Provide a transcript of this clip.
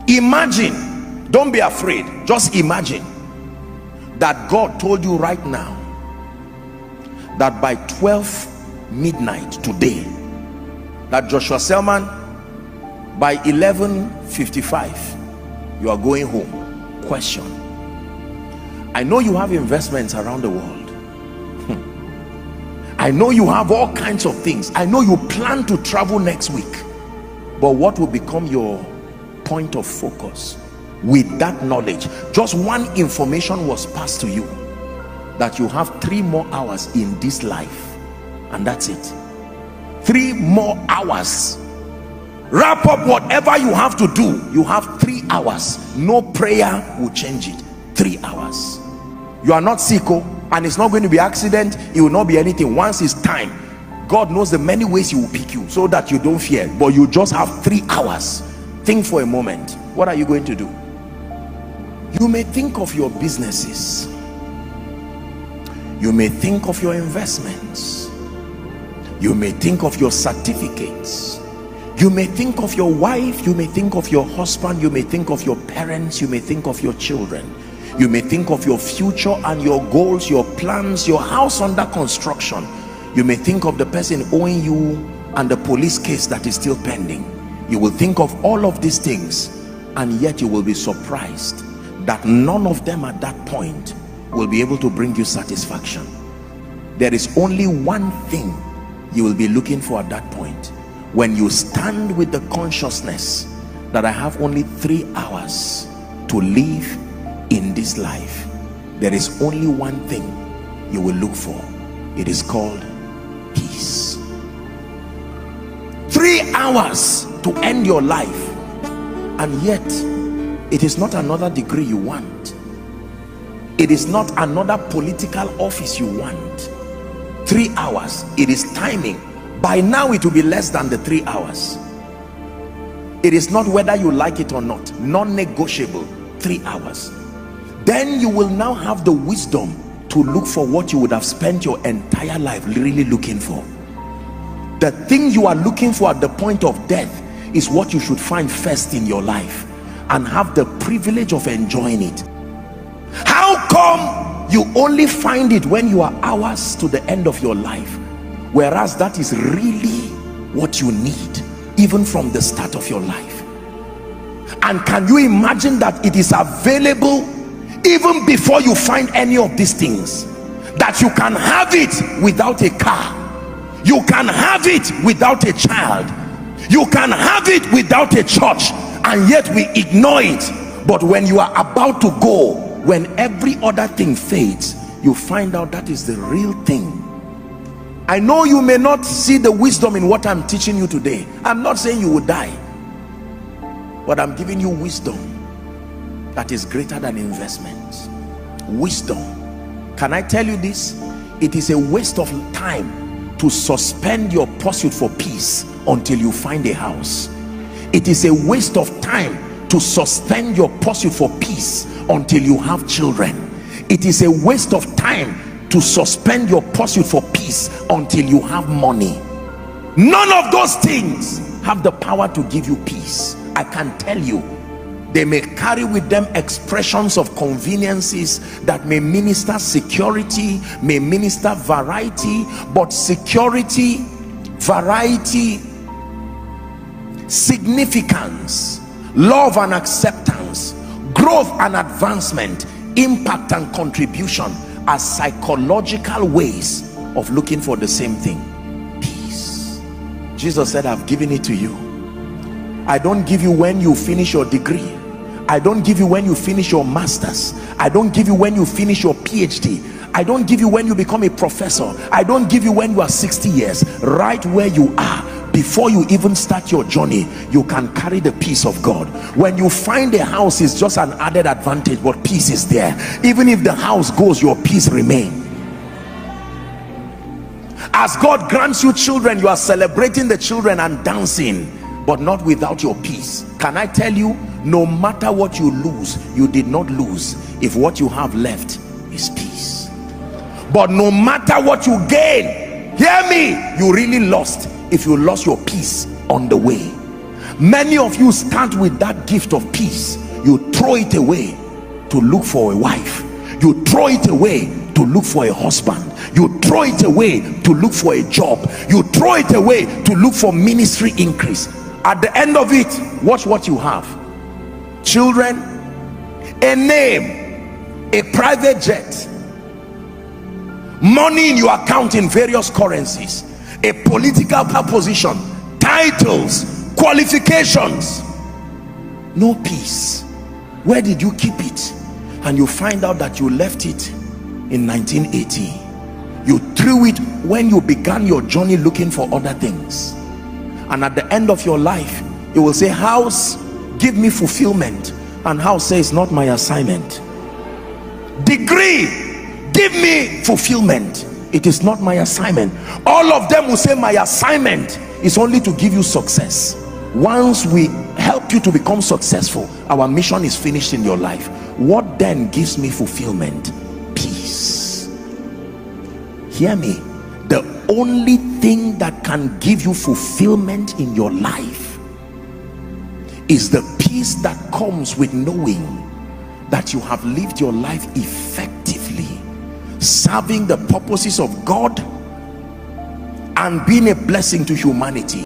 Imagine, don't be afraid, just imagine that God told you right now that by 12 midnight today, that Joshua Selman, by 11:55 you are going home. Question: I know you have investments around the world. I know you have all kinds of things. I know you plan to travel next week, but what will become your point of focus with that knowledge? Just one information was passed to you, that you have 3 more hours in this life, and that's it. 3 more hours. Wrap up whatever you have to do. You have 3 hours. No prayer will change it. 3 hours. You are not sick, and it's not going to be accident. It will not be anything. Once it's time, God knows the many ways he will pick you so that you don't fear, but you just have 3 hours. Think for a moment. What are you going to do? You may think of your businesses, you may think of your investments, you may think of your certificates, you may think of your wife, you may think of your husband, you may think of your parents, you may think of your children, you may think of your future and your goals, your plans, your house under construction. You may think of the person owing you and the police case that is still pending. You will think of all of these things, and yet you will be surprised that none of them at that point will be able to bring you satisfaction. There is only one thing you will be looking for at that point. When you stand with the consciousness that I have only 3 hours to live in this life, there is only one thing you will look for. It is called peace. 3 hours to end your life, and yet it is not another degree you want. It is not another political office you want. 3 hours. It is timing. By now it will be less than the 3 hours. It is not whether you like it or not. Non-negotiable. 3 hours. Then you will now have the wisdom to look for what you would have spent your entire life really looking for. The thing you are looking for at the point of death is what you should find first in your life and have the privilege of enjoying it. How come you only find it when you are hours to the end of your life, whereas that is really what you need even from the start of your life? And can you imagine that it is available even before you find any of these things? That you can have it without a car, you can have it without a child, you can have it without a church, and yet we ignore it. But when you are about to go, when every other thing fades, you find out that is the real thing. I know you may not see the wisdom in what I'm teaching you today. I'm not saying you will die, but I'm giving you wisdom that is greater than investments. Wisdom. Can I tell you this? It is a waste of time to suspend your pursuit for peace until you find a house. It is a waste of time to suspend your pursuit for peace until you have children. It is a waste of time to suspend your pursuit for peace until you have money. None of those things have the power to give you peace. I can tell you, they may carry with them expressions of conveniences that may minister security, may minister variety, but security, variety, significance, love and acceptance, growth and advancement, impact and contribution are psychological ways of looking for the same thing: peace. Jesus said, I've given it to you. I don't give you when you finish your degree. I don't give you when you finish your master's. I don't give you when you finish your PhD. I don't give you when you become a professor. I don't give you when you are 60 years. Right where you are, before you even start your journey, you can carry the peace of God. When you find a house, it's just an added advantage, but peace is there. Even if the house goes, your peace remains. As God grants you children, you are celebrating the children and dancing, but not without your peace. Can I tell you, no matter what you lose, you did not lose if what you have left is peace. But no matter what you gain, hear me, you really lost if you lost your peace on the way. Many of you start with that gift of peace, you throw it away to look for a wife, you throw it away to look for a husband, you throw it away to look for a job, you throw it away to look for ministry increase. At the end of it, watch what you have: children, a name, a private jet, money in your account in various currencies, a political position, titles, qualifications, no peace. Where did you keep it? And you find out that you left it in 1980. You threw it when you began your journey looking for other things, and at the end of your life you will say, house, give me fulfillment, and house says, not my assignment. Degree, give me fulfillment, it is not my assignment. All of them will say, my assignment is only to give you success. Once we help you to become successful, our mission is finished in your life. What then gives me fulfillment? Peace. Hear me. The only thing that can give you fulfillment in your life is the peace that comes with knowing that you have lived your life effectively, serving the purposes of God and being a blessing to humanity.